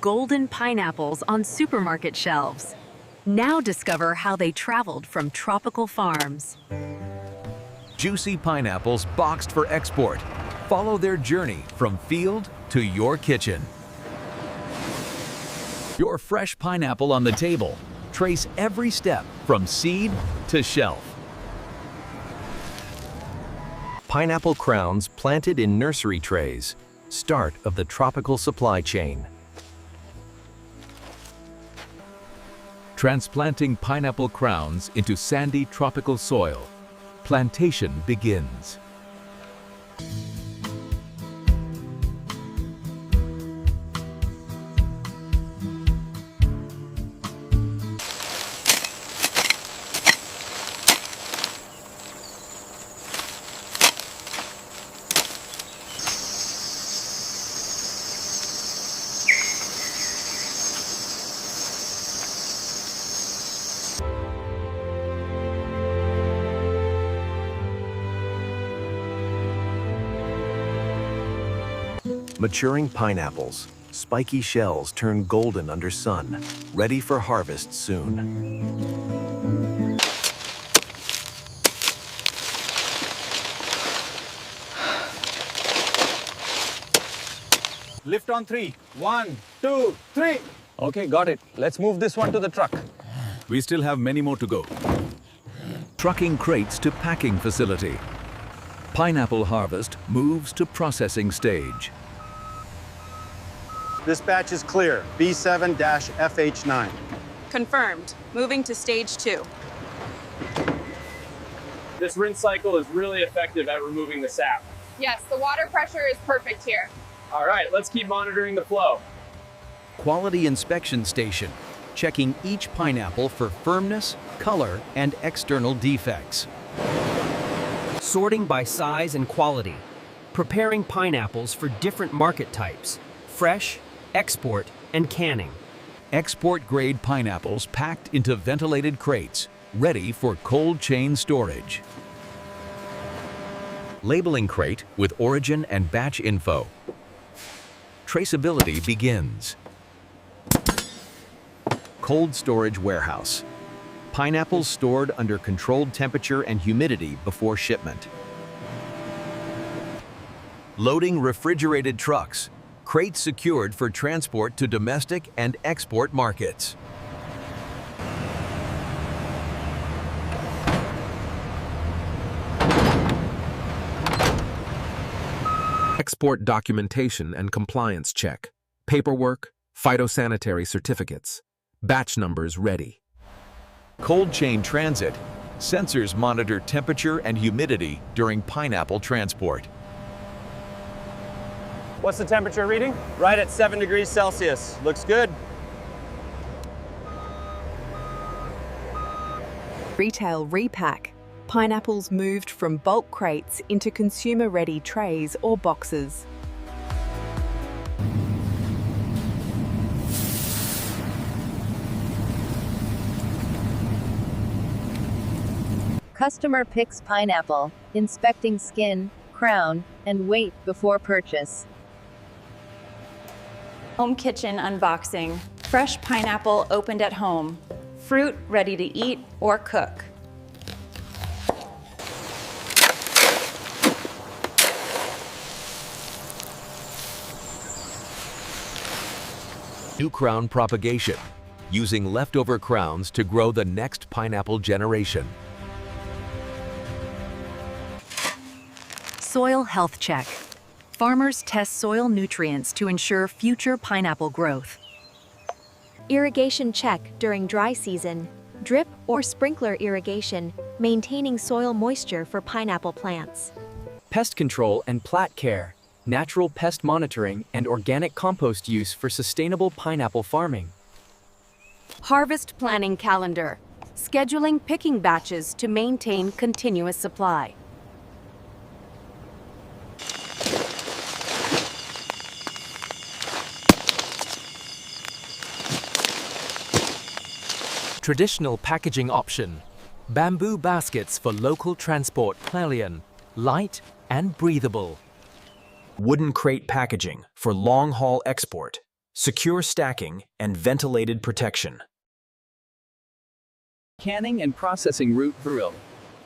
golden pineapples on supermarket shelves. Now discover how they traveled from tropical farms. Juicy pineapples boxed for export. Follow their journey from field to your kitchen. Your fresh pineapple on the table. Trace every step from seed to shelf. Pineapple crowns planted in nursery trays. Start of the tropical supply chain. Transplanting pineapple crowns into sandy tropical soil. Plantation begins. Maturing pineapples. Spiky shells turn golden under sun, ready for harvest soon. Lift on 3. 1, 2, 3. Okay, got it. Let's move this one to the truck. We still have many more to go. Trucking crates to packing facility. Pineapple harvest moves to processing stage. This batch is clear, B7-FH9. Confirmed. Moving to stage 2. This rinse cycle is really effective at removing the sap. Yes, the water pressure is perfect here. All right, let's keep monitoring the flow. Quality inspection station, checking each pineapple for firmness, color, and external defects. Sorting by size and quality, preparing pineapples for different market types, fresh, export, and canning. Export-grade pineapples packed into ventilated crates, ready for cold chain storage. Labeling crate with origin and batch info. Traceability begins. Cold storage warehouse. Pineapples stored under controlled temperature and humidity before shipment. Loading refrigerated trucks. Crates secured for transport to domestic and export markets. Export documentation and compliance check. Paperwork, phytosanitary certificates. Batch numbers ready. Cold chain transit. Sensors monitor temperature and humidity during pineapple transport. What's the temperature reading? Right at 7 degrees Celsius. Looks good. Retail repack. Pineapples moved from bulk crates into consumer-ready trays or boxes. Customer picks pineapple, inspecting skin, crown, and weight before purchase. Home kitchen unboxing. Fresh pineapple opened at home. Fruit ready to eat or cook. New crown propagation. Using leftover crowns to grow the next pineapple generation. Soil health check. Farmers test soil nutrients to ensure future pineapple growth. Irrigation check during dry season. Drip or sprinkler irrigation, maintaining soil moisture for pineapple plants. Pest control and plat care, natural pest monitoring and organic compost use for sustainable pineapple farming. Harvest planning calendar. Scheduling picking batches to maintain continuous supply. Traditional packaging option. Bamboo baskets for local transport. Clarion, light and breathable. Wooden crate packaging for long-haul export. secure stacking, and ventilated protection. Canning and processing route through.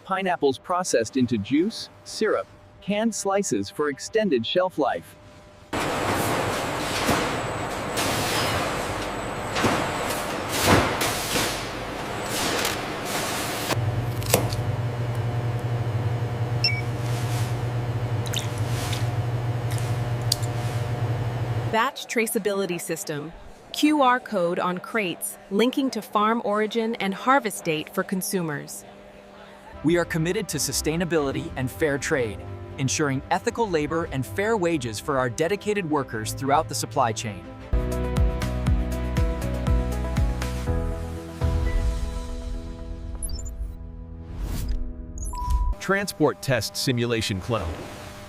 Pineapples processed into juice, syrup, canned slices for extended shelf life. Batch traceability system. QR code on crates linking to farm origin and harvest date for consumers. We are committed to sustainability and fair trade, ensuring ethical labor and fair wages for our dedicated workers throughout the supply chain. Transport Test Simulation Clone.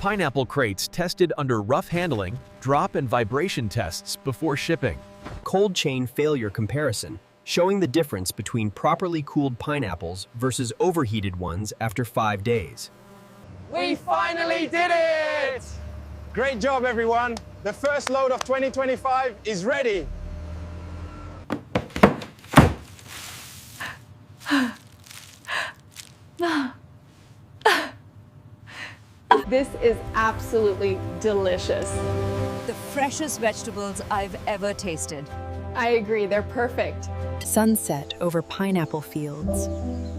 Pineapple crates tested under rough handling, drop and vibration tests before shipping. Cold chain failure comparison, showing the difference between properly cooled pineapples versus overheated ones after 5 days. We finally did it! Great job, everyone. The first load of 2025 is ready. This is absolutely delicious. The freshest vegetables I've ever tasted. I agree, they're perfect. Sunset over pineapple fields.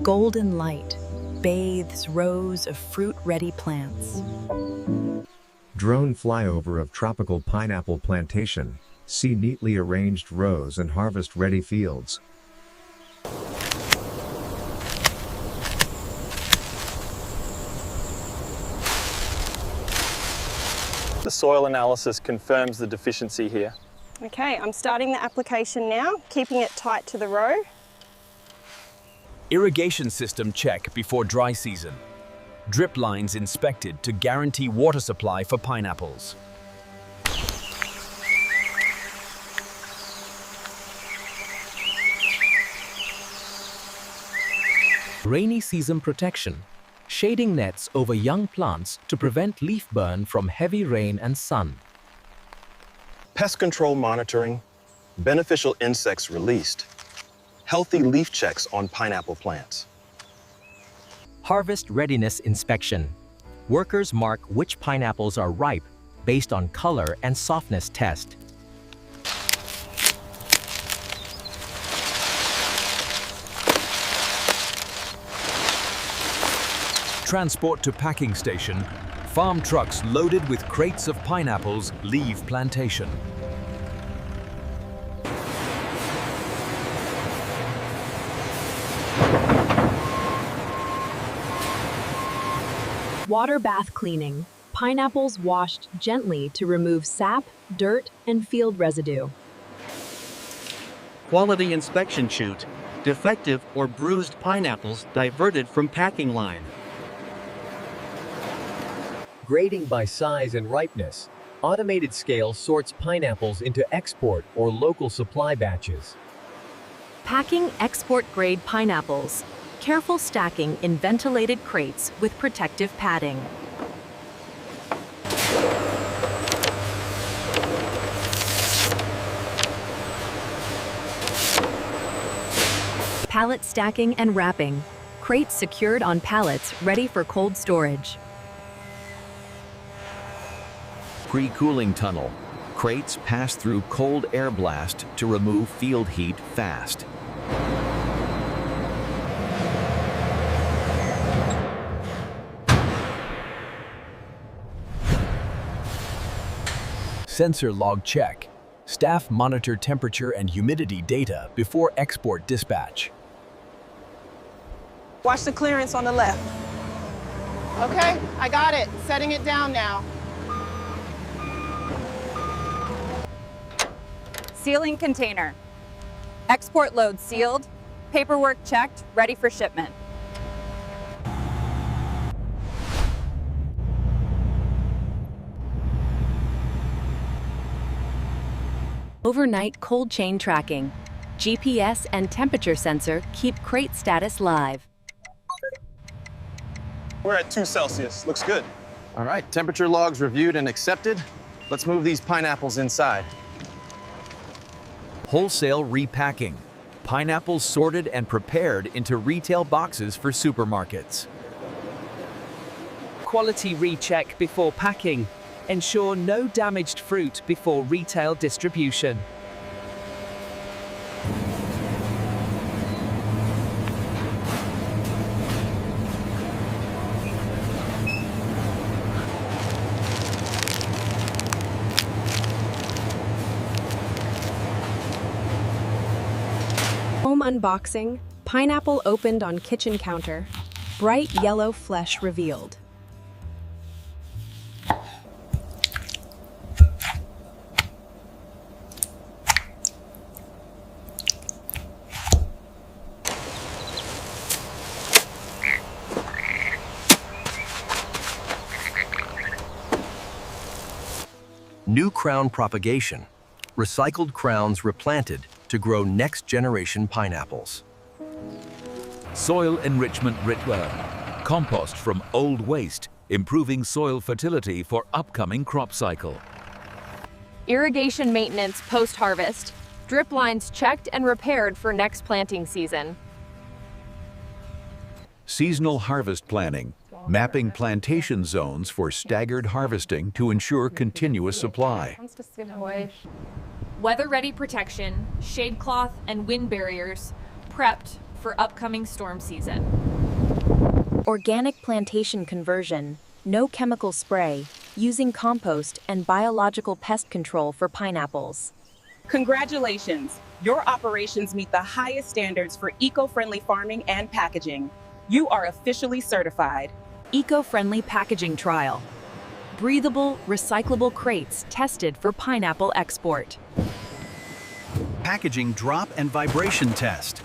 Golden light bathes rows of fruit-ready plants. Drone flyover of tropical pineapple plantation. See neatly arranged rows and harvest-ready fields. The soil analysis confirms the deficiency here. Okay, I'm starting the application now, keeping it tight to the row. Irrigation system check before dry season. Drip lines inspected to guarantee water supply for pineapples. Rainy season protection. Shading nets over young plants to prevent leaf burn from heavy rain and sun. Pest control monitoring, beneficial insects released, healthy leaf checks on pineapple plants. Harvest readiness inspection. Workers mark which pineapples are ripe based on color and softness test. Transport to packing station. Farm trucks loaded with crates of pineapples leave plantation. Water bath cleaning. Pineapples washed gently to remove sap, dirt, and field residue. Quality inspection chute. Defective or bruised pineapples diverted from packing line. Grading by size and ripeness. Automated scale sorts pineapples into export or local supply batches. Packing export-grade pineapples. Careful stacking in ventilated crates with protective padding. Pallet stacking and wrapping. Crates secured on pallets ready for cold storage. Pre-cooling tunnel. Crates pass through cold air blast to remove field heat fast. Sensor log check. Staff monitor temperature and humidity data before export dispatch. Watch the clearance on the left. Okay, I got it. Setting it down now. Sealing container. Export load sealed. Paperwork checked, ready for shipment. Overnight cold chain tracking. GPS and temperature sensor keep crate status live. We're at 2 Celsius. Looks good. All right, temperature logs reviewed and accepted. Let's move these pineapples inside. Wholesale repacking. Pineapples sorted and prepared into retail boxes for supermarkets. Quality recheck before packing. Ensure no damaged fruit before retail distribution. Home unboxing, pineapple opened on kitchen counter, bright yellow flesh revealed. New crown propagation. Recycled crowns replanted to grow next-generation pineapples. Soil enrichment ritual. Compost from old waste, improving soil fertility for upcoming crop cycle. Irrigation maintenance post-harvest. Drip lines checked and repaired for next planting season. Seasonal harvest planning. Mapping plantation zones for staggered harvesting to ensure continuous supply. Weather-ready protection, shade cloth, and wind barriers, prepped for upcoming storm season. Organic plantation conversion, no chemical spray, using compost and biological pest control for pineapples. Congratulations! Your operations meet the highest standards for eco-friendly farming and packaging. You are officially certified. Eco-friendly packaging trial. Breathable, recyclable crates tested for pineapple export. Packaging drop and vibration test.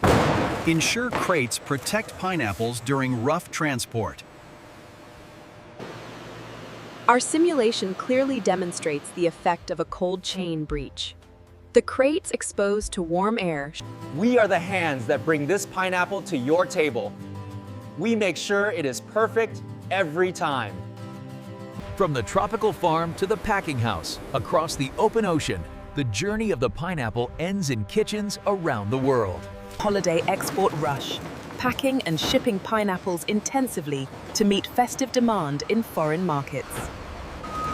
Ensure crates protect pineapples during rough transport. Our simulation clearly demonstrates the effect of a cold chain breach. The crates exposed to warm air. We are the hands that bring this pineapple to your table. We make sure it is perfect every time. From the tropical farm to the packing house, across the open ocean, the journey of the pineapple ends in kitchens around the world. Holiday export rush. Packing and shipping pineapples intensively to meet festive demand in foreign markets.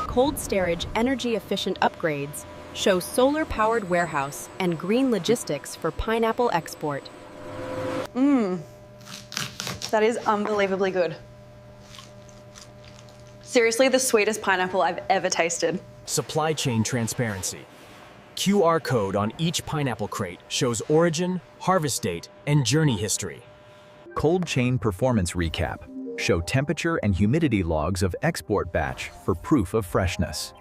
Cold storage energy-efficient upgrades show solar-powered warehouse and green logistics for pineapple export. That is unbelievably good. Seriously, the sweetest pineapple I've ever tasted. Supply chain transparency. QR code on each pineapple crate shows origin, harvest date, and journey history. Cold chain performance recap. Show temperature and humidity logs of export batch for proof of freshness.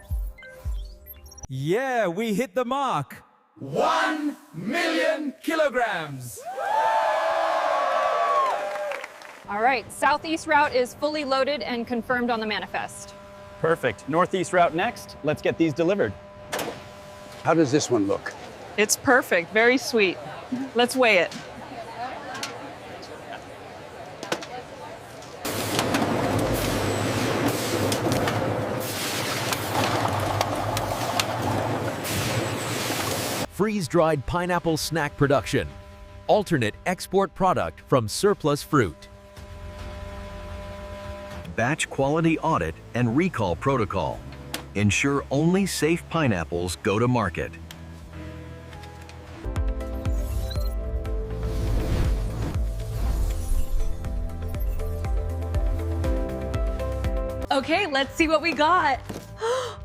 Yeah, we hit the mark. 1 million kilograms. All right, southeast route is fully loaded and confirmed on the manifest. Perfect. Northeast route next. Let's get these delivered. How does this one look? It's perfect, very sweet. Let's weigh it. Freeze-dried pineapple snack production. Alternate export product from surplus fruit. Batch quality audit and recall protocol. Ensure only safe pineapples go to market. Okay, let's see what we got.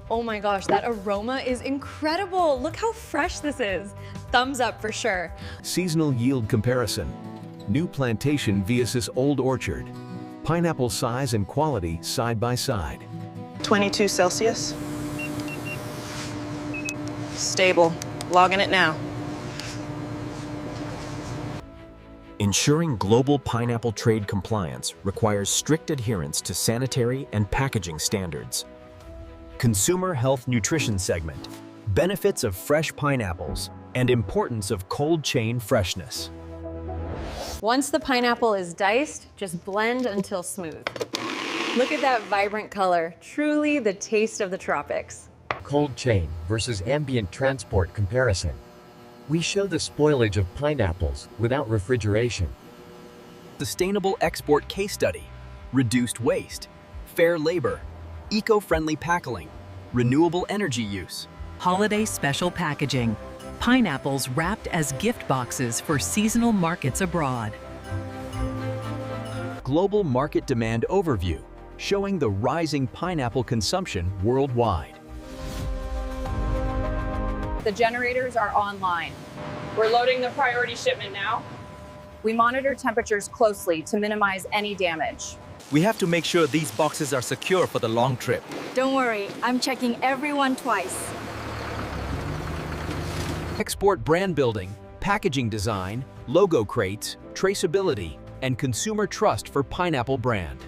Oh my gosh, that aroma is incredible. Look how fresh this is. Thumbs up for sure. Seasonal yield comparison. New plantation versus old orchard. Pineapple size and quality side by side. 22 Celsius. Stable. Logging it now. Ensuring global pineapple trade compliance requires strict adherence to sanitary and packaging standards. Consumer Health Nutrition segment. Benefits of fresh pineapples and importance of cold chain freshness. Once the pineapple is diced, just blend until smooth. Look at that vibrant color. Truly the taste of the tropics. Cold chain versus ambient transport comparison. We show the spoilage of pineapples without refrigeration. Sustainable export case study, reduced waste, fair labor, eco-friendly packaging, renewable energy use. Holiday special packaging. Pineapples wrapped as gift boxes for seasonal markets abroad. Global market demand overview, showing the rising pineapple consumption worldwide. The generators are online. We're loading the priority shipment now. We monitor temperatures closely to minimize any damage. We have to make sure these boxes are secure for the long trip. Don't worry, I'm checking everyone twice. Export brand building, packaging design, logo crates, traceability, and consumer trust for pineapple brand.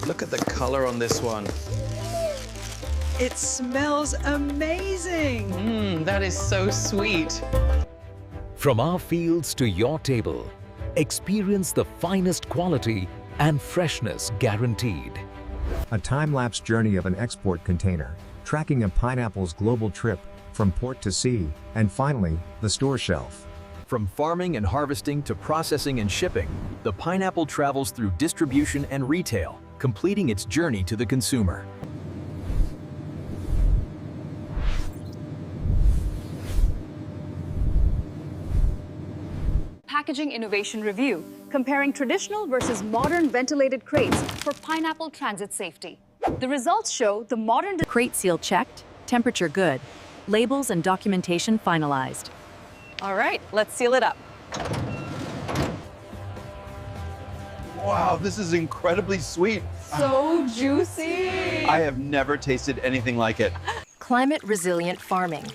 Look at the color on this one. It smells amazing. That is so sweet. From our fields to your table, experience the finest quality and freshness guaranteed. A time-lapse journey of an export container, tracking a pineapple's global trip from port to sea, and finally, the store shelf. From farming and harvesting to processing and shipping, the pineapple travels through distribution and retail, completing its journey to the consumer. Packaging Innovation Review, comparing traditional versus modern ventilated crates for pineapple transit safety. The results show the modern crate seal checked, temperature good, labels and documentation finalized. All right, let's seal it up. Wow, this is incredibly sweet. So juicy. I have never tasted anything like it. Climate resilient farming.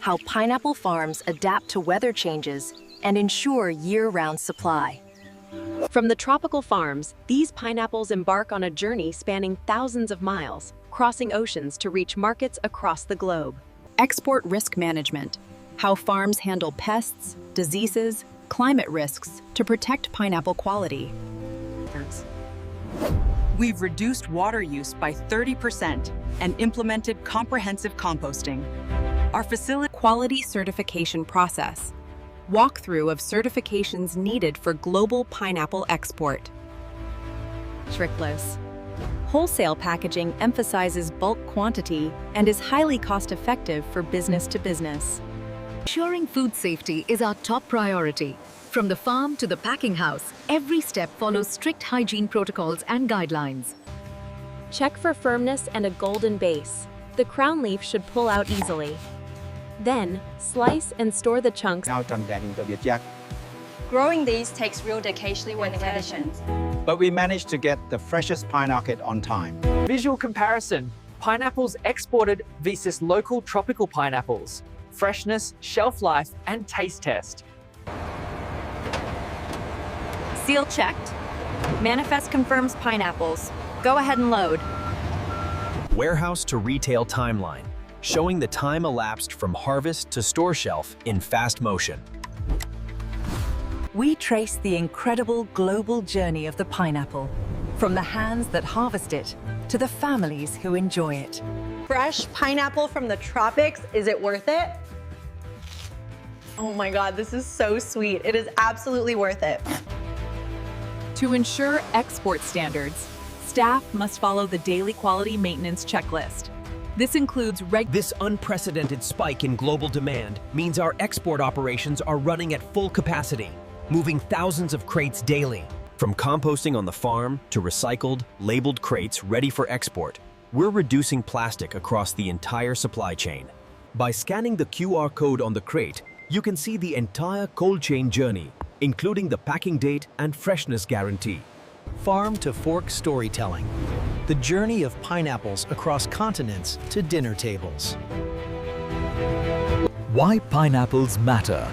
How pineapple farms adapt to weather changes and ensure year-round supply. From the tropical farms, these pineapples embark on a journey spanning thousands of miles, crossing oceans to reach markets across the globe. Export risk management. How farms handle pests, diseases, climate risks to protect pineapple quality. We've reduced water use by 30% and implemented comprehensive composting. Our facility quality certification process. Walkthrough of certifications needed for global pineapple export. Trickless. Wholesale packaging emphasizes bulk quantity and is highly cost-effective for business to business. Ensuring food safety is our top priority. From the farm to the packing house, every step follows strict hygiene protocols and guidelines. Check for firmness and a golden base. The crown leaf should pull out easily. Then, slice and store the chunks. Growing these takes real dedication and dedication. But we managed to get the freshest pineapple on time. Visual comparison, pineapples exported versus local tropical pineapples. Freshness, shelf life, and taste test. Seal checked. Manifest confirms pineapples. Go ahead and load. Warehouse to retail timeline, showing the time elapsed from harvest to store shelf in fast motion. We trace the incredible global journey of the pineapple, from the hands that harvest it to the families who enjoy it. Fresh pineapple from the tropics, is it worth it? Oh my God, this is so sweet. It is absolutely worth it. To ensure export standards, staff must follow the daily quality maintenance checklist. This includes This unprecedented spike in global demand means our export operations are running at full capacity, moving thousands of crates daily. From composting on the farm to recycled, labeled crates ready for export, we're reducing plastic across the entire supply chain. By scanning the QR code on the crate, you can see the entire cold chain journey, including the packing date and freshness guarantee. Farm to fork storytelling. The journey of pineapples across continents to dinner tables. Why pineapples matter.